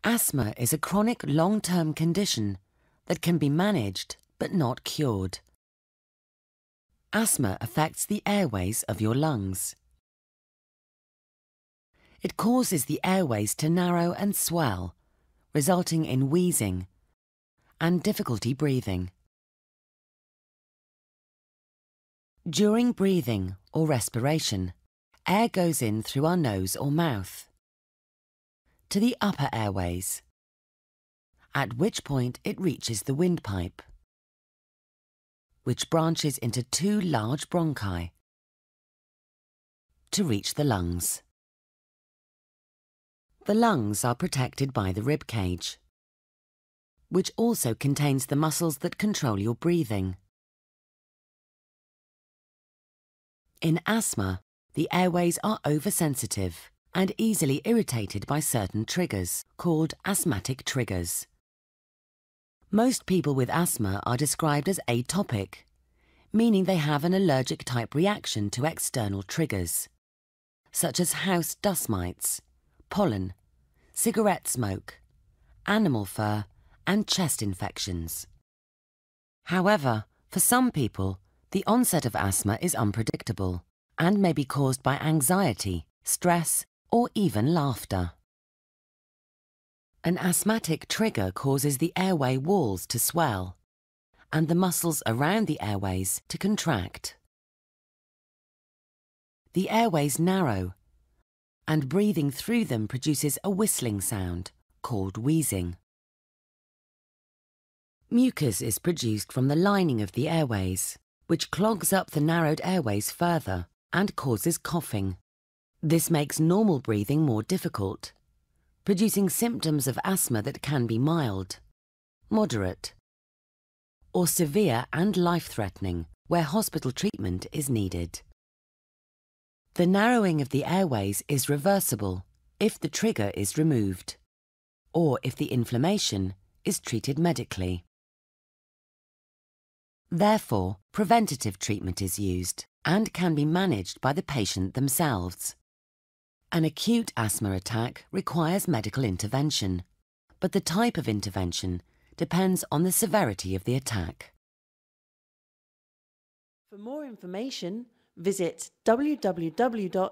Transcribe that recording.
Asthma is a chronic long-term condition that can be managed but not cured. Asthma affects the airways of your lungs. It causes the airways to narrow and swell, resulting in wheezing and difficulty breathing. During breathing or respiration, air goes in through our nose or mouth to the upper airways, at which point it reaches the windpipe, which branches into two large bronchi to reach the lungs. The lungs are protected by the rib cage, which also contains the muscles that control your breathing. In asthma, the airways are oversensitive and easily irritated by certain triggers, called asthmatic triggers. Most people with asthma are described as atopic, meaning they have an allergic type reaction to external triggers, such as house dust mites, pollen, cigarette smoke, animal fur, and chest infections. However, for some people, the onset of asthma is unpredictable and may be caused by anxiety, stress, or even laughter. An asthmatic trigger causes the airway walls to swell and the muscles around the airways to contract. The airways narrow, and breathing through them produces a whistling sound called wheezing. Mucus is produced from the lining of the airways, which clogs up the narrowed airways further and causes coughing. This makes normal breathing more difficult, producing symptoms of asthma that can be mild, moderate, or severe and life-threatening, where hospital treatment is needed. The narrowing of the airways is reversible if the trigger is removed, or if the inflammation is treated medically. Therefore, preventative treatment is used and can be managed by the patient themselves. An acute asthma attack requires medical intervention, but the type of intervention depends on the severity of the attack. For more information, visit www.nhs.uk.